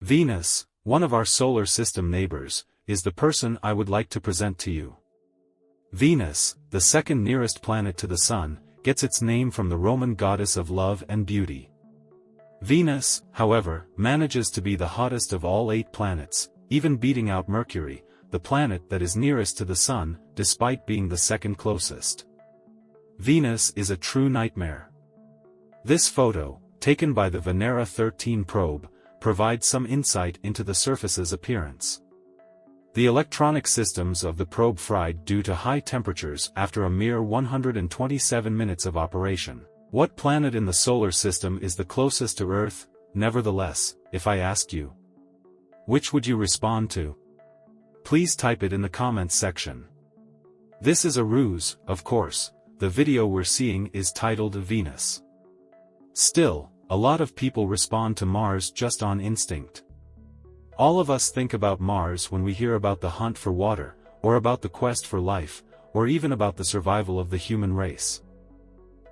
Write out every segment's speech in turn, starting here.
Venus, one of our solar system neighbors, is the person I would like to present to you. Venus, the second nearest planet to the Sun, gets its name from the Roman goddess of love and beauty. Venus, however, manages to be the hottest of all 8 planets, even beating out Mercury, the planet that is nearest to the Sun, despite being the second closest. Venus is a true nightmare. This photo, taken by the Venera 13 probe, provides some insight into the surface's appearance. The electronic systems of the probe fried due to high temperatures after a mere 127 minutes of operation. What planet in the solar system is the closest to Earth, nevertheless, if I asked you? Which would you respond to? Please type it in the comments section. This is a ruse, of course. The video we're seeing is titled Venus. Still, a lot of people respond to Mars just on instinct. All of us think about Mars when we hear about the hunt for water, or about the quest for life, or even about the survival of the human race.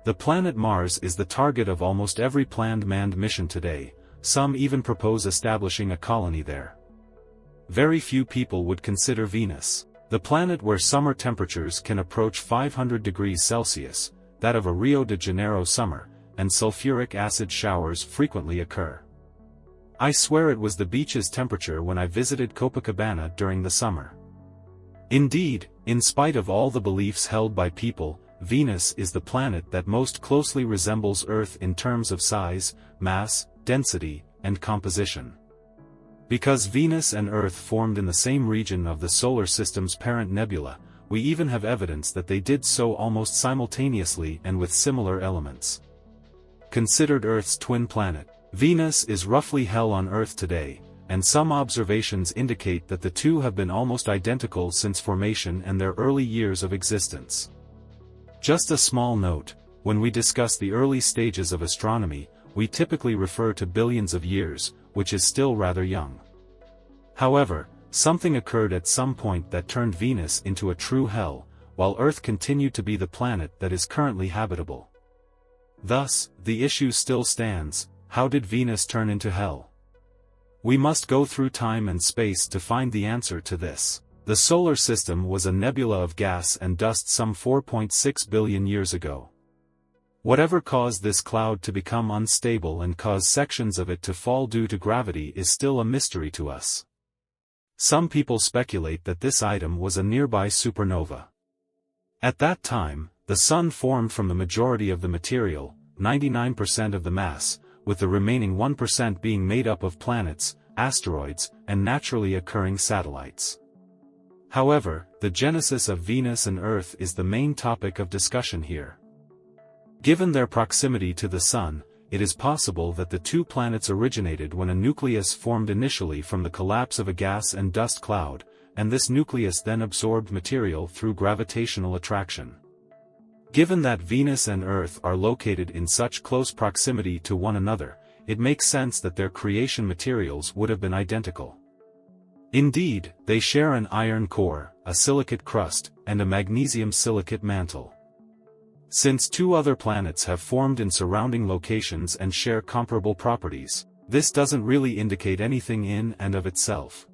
The planet Mars is the target of almost every planned manned mission today. Some even propose establishing a colony there. Very few people would consider Venus, the planet where summer temperatures can approach 500 degrees Celsius, that of a Rio de Janeiro summer, and sulfuric acid showers frequently occur. I swear it was the beach's temperature when I visited Copacabana during the summer. Indeed, in spite of all the beliefs held by people, Venus is the planet that most closely resembles Earth in terms of size, mass, density, and composition. Because Venus and Earth formed in the same region of the solar system's parent nebula, we even have evidence that they did so almost simultaneously and with similar elements. Considered Earth's twin planet, Venus is roughly hell on Earth today, and some observations indicate that the two have been almost identical since formation and their early years of existence. Just a small note, when we discuss the early stages of astronomy, we typically refer to billions of years, which is still rather young. However, something occurred at some point that turned Venus into a true hell, while Earth continued to be the planet that is currently habitable. Thus, the issue still stands: how did Venus turn into hell? We must go through time and space to find the answer to this. The solar system was a nebula of gas and dust some 4.6 billion years ago. Whatever caused this cloud to become unstable and caused sections of it to fall due to gravity is still a mystery to us. Some people speculate that this item was a nearby supernova. At that time, the Sun formed from the majority of the material, 99% of the mass, with the remaining 1% being made up of planets, asteroids, and naturally occurring satellites. However, the genesis of Venus and Earth is the main topic of discussion here. Given their proximity to the Sun, it is possible that the two planets originated when a nucleus formed initially from the collapse of a gas and dust cloud, and this nucleus then absorbed material through gravitational attraction. Given that Venus and Earth are located in such close proximity to one another, it makes sense that their creation materials would have been identical. Indeed, they share an iron core, a silicate crust, and a magnesium silicate mantle. Since two other planets have formed in surrounding locations and share comparable properties, this doesn't really indicate anything in and of itself.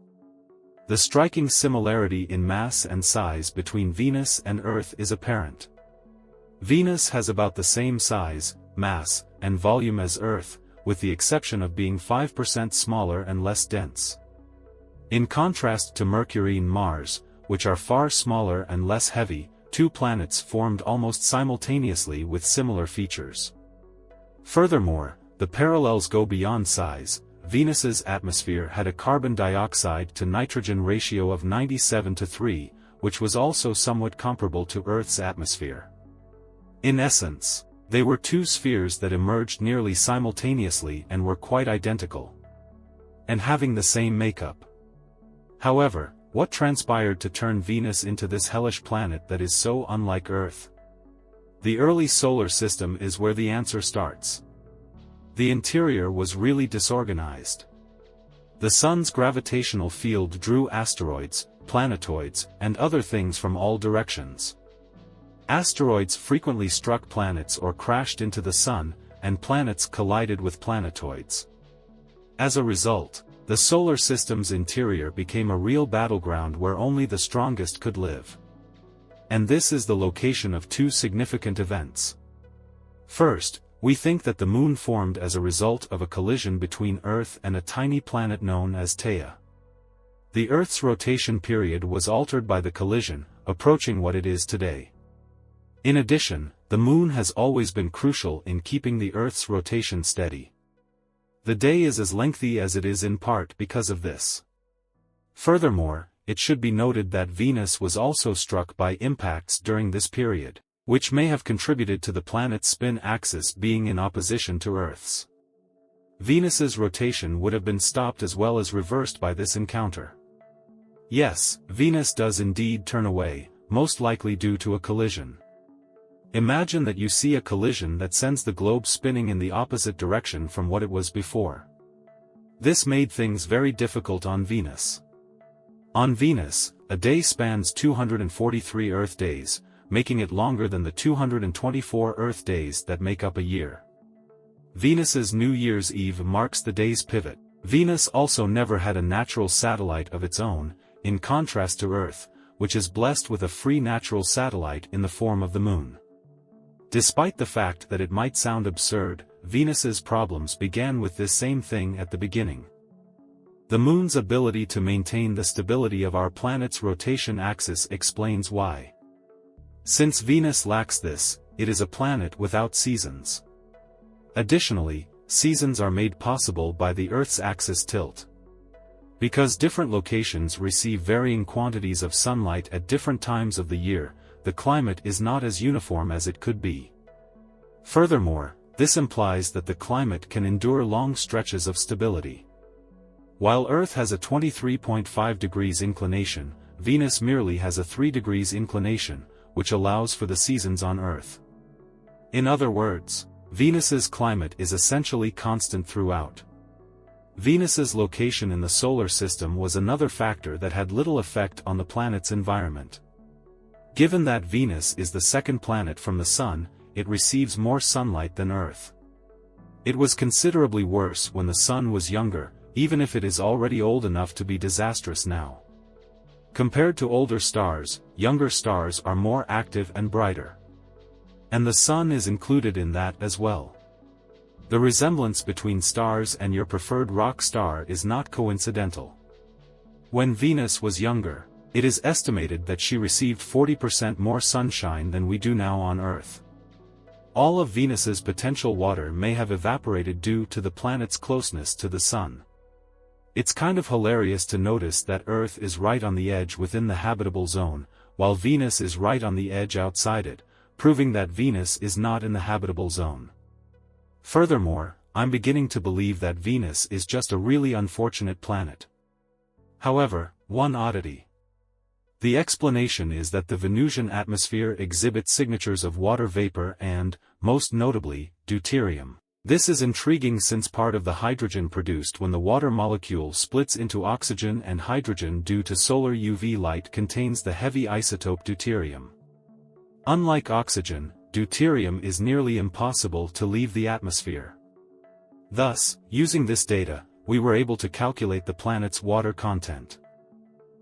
The striking similarity in mass and size between Venus and Earth is apparent. Venus has about the same size, mass, and volume as Earth, with the exception of being 5% smaller and less dense. In contrast to Mercury and Mars, which are far smaller and less heavy, two planets formed almost simultaneously with similar features. Furthermore, the parallels go beyond size. Venus's atmosphere had a carbon dioxide to nitrogen ratio of 97:3, which was also somewhat comparable to Earth's atmosphere. In essence, they were two spheres that emerged nearly simultaneously and were quite identical, and having the same makeup. However, what transpired to turn Venus into this hellish planet that is so unlike Earth? The early solar system is where the answer starts. The interior was really disorganized. The Sun's gravitational field drew asteroids, planetoids, and other things from all directions. Asteroids frequently struck planets or crashed into the Sun, and planets collided with planetoids. As a result, The solar system's interior became a real battleground where only the strongest could live. And this is the location of two significant events. First, we think that the Moon formed as a result of a collision between Earth and a tiny planet known as Theia. The Earth's rotation period was altered by the collision, approaching what it is today. In addition, the Moon has always been crucial in keeping the Earth's rotation steady. The day is as lengthy as it is in part because of this. Furthermore, it should be noted that Venus was also struck by impacts during this period, which may have contributed to the planet's spin axis being in opposition to Earth's. Venus's rotation would have been stopped as well as reversed by this encounter. Yes, Venus does indeed turn away, most likely due to a collision. Imagine that you see a collision that sends the globe spinning in the opposite direction from what it was before. This made things very difficult on Venus. On Venus, a day spans 243 Earth days, making it longer than the 224 Earth days that make up a year. Venus's New Year's Eve marks the day's pivot. Venus also never had a natural satellite of its own, in contrast to Earth, which is blessed with a free natural satellite in the form of the Moon. Despite the fact that it might sound absurd, Venus's problems began with this same thing at the beginning. The Moon's ability to maintain the stability of our planet's rotation axis explains why. Since Venus lacks this, it is a planet without seasons. Additionally, seasons are made possible by the Earth's axis tilt. Because different locations receive varying quantities of sunlight at different times of the year, the climate is not as uniform as it could be. Furthermore, this implies that the climate can endure long stretches of stability. While Earth has a 23.5 degrees inclination, Venus merely has a 3 degrees inclination, which allows for the seasons on Earth. In other words, Venus's climate is essentially constant throughout. Venus's location in the solar system was another factor that had little effect on the planet's environment. Given that Venus is the second planet from the Sun, it receives more sunlight than Earth. It was considerably worse when the Sun was younger, even if it is already old enough to be disastrous now. Compared to older stars, younger stars are more active and brighter. And the Sun is included in that as well. The resemblance between stars and your preferred rock star is not coincidental. When Venus was younger, it is estimated that she received 40% more sunshine than we do now on Earth. All of Venus's potential water may have evaporated due to the planet's closeness to the Sun. It's kind of hilarious to notice that Earth is right on the edge within the habitable zone, while Venus is right on the edge outside it, proving that Venus is not in the habitable zone. Furthermore, I'm beginning to believe that Venus is just a really unfortunate planet. However, one oddity. The explanation is that the Venusian atmosphere exhibits signatures of water vapor and, most notably, deuterium. This is intriguing since part of the hydrogen produced when the water molecule splits into oxygen and hydrogen due to solar UV light contains the heavy isotope deuterium. Unlike oxygen, deuterium is nearly impossible to leave the atmosphere. Thus, using this data, we were able to calculate the planet's water content.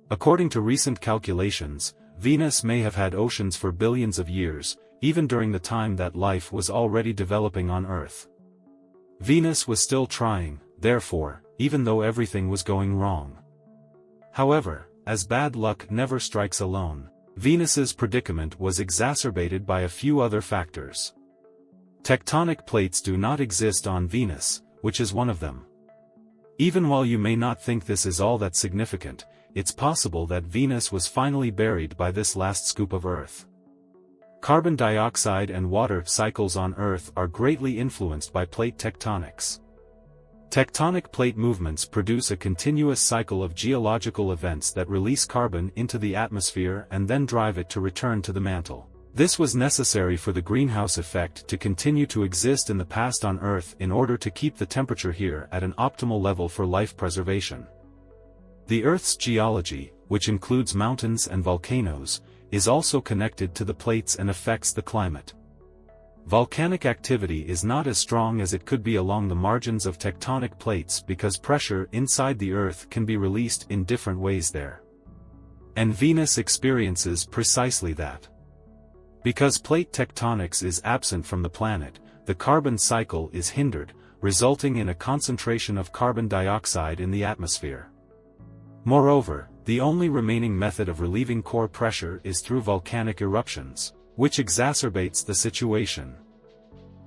According to recent calculations, Venus may have had oceans for billions of years, even during the time that life was already developing on Earth. Venus was still trying, therefore, even though everything was going wrong. However, as bad luck never strikes alone, Venus's predicament was exacerbated by a few other factors. Tectonic plates do not exist on Venus, which is one of them. Even while you may not think this is all that significant, it's possible that Venus was finally buried by this last scoop of Earth. Carbon dioxide and water cycles on Earth are greatly influenced by plate tectonics. Tectonic plate movements produce a continuous cycle of geological events that release carbon into the atmosphere and then drive it to return to the mantle. This was necessary for the greenhouse effect to continue to exist in the past on Earth in order to keep the temperature here at an optimal level for life preservation. The Earth's geology, which includes mountains and volcanoes, is also connected to the plates and affects the climate. Volcanic activity is not as strong as it could be along the margins of tectonic plates because pressure inside the Earth can be released in different ways there. And Venus experiences precisely that. Because plate tectonics is absent from the planet, the carbon cycle is hindered, resulting in a concentration of carbon dioxide in the atmosphere. Moreover, the only remaining method of relieving core pressure is through volcanic eruptions, which exacerbates the situation.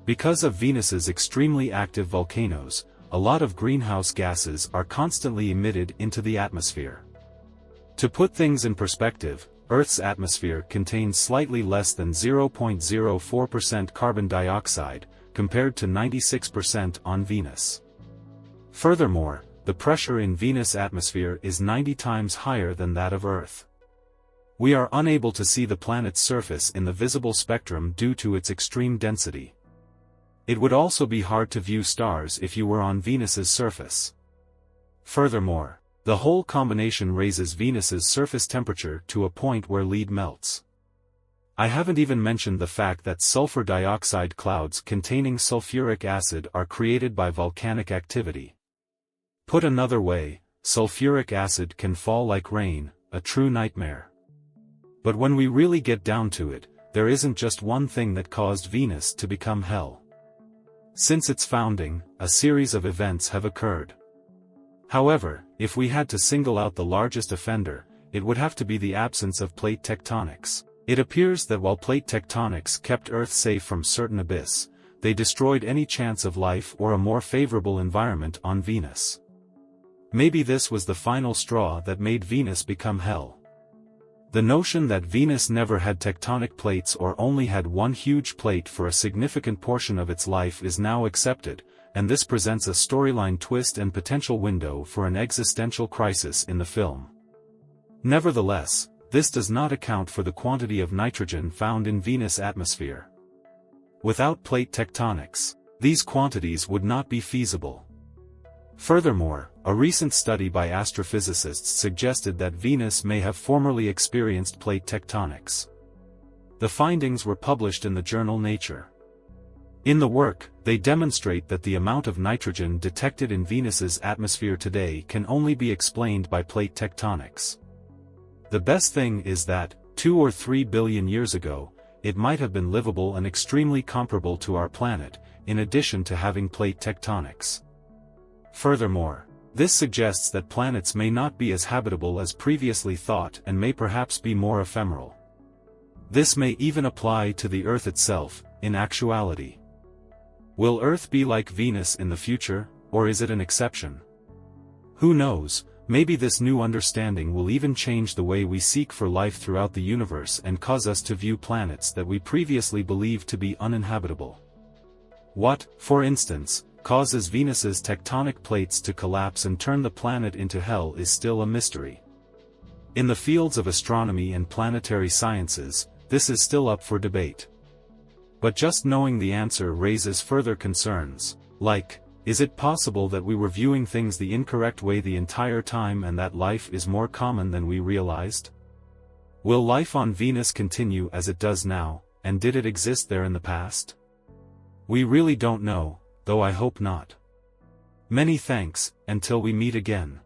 Because of Venus's extremely active volcanoes, a lot of greenhouse gases are constantly emitted into the atmosphere. To put things in perspective, Earth's atmosphere contains slightly less than 0.04% carbon dioxide, compared to 96% on Venus. Furthermore, the pressure in Venus' atmosphere is 90 times higher than that of Earth. We are unable to see the planet's surface in the visible spectrum due to its extreme density. It would also be hard to view stars if you were on Venus's surface. Furthermore, the whole combination raises Venus's surface temperature to a point where lead melts. I haven't even mentioned the fact that sulfur dioxide clouds containing sulfuric acid are created by volcanic activity. Put another way, sulfuric acid can fall like rain, a true nightmare. But when we really get down to it, there isn't just one thing that caused Venus to become hell. Since its founding, a series of events have occurred. However, if we had to single out the largest offender, it would have to be the absence of plate tectonics. It appears that while plate tectonics kept Earth safe from certain abyss, they destroyed any chance of life or a more favorable environment on Venus. Maybe this was the final straw that made Venus become hell. The notion that Venus never had tectonic plates or only had one huge plate for a significant portion of its life is now accepted, and this presents a storyline twist and potential window for an existential crisis in the film. Nevertheless, this does not account for the quantity of nitrogen found in Venus' atmosphere. Without plate tectonics, these quantities would not be feasible. Furthermore, a recent study by astrophysicists suggested that Venus may have formerly experienced plate tectonics. The findings were published in the journal Nature. In the work, they demonstrate that the amount of nitrogen detected in Venus's atmosphere today can only be explained by plate tectonics. The best thing is that, 2 or 3 billion years ago, it might have been livable and extremely comparable to our planet, in addition to having plate tectonics. Furthermore, this suggests that planets may not be as habitable as previously thought and may perhaps be more ephemeral. This may even apply to the Earth itself, in actuality. Will Earth be like Venus in the future, or is it an exception? Who knows, maybe this new understanding will even change the way we seek for life throughout the universe and cause us to view planets that we previously believed to be uninhabitable. What, for instance, causes Venus's tectonic plates to collapse and turn the planet into hell is still a mystery. In the fields of astronomy and planetary sciences, this is still up for debate. But just knowing the answer raises further concerns, like, is it possible that we were viewing things the incorrect way the entire time and that life is more common than we realized? Will life on Venus continue as it does now, and did it exist there in the past? We really don't know, though I hope not. Many thanks, until we meet again.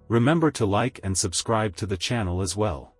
Remember to like and subscribe to the channel as well.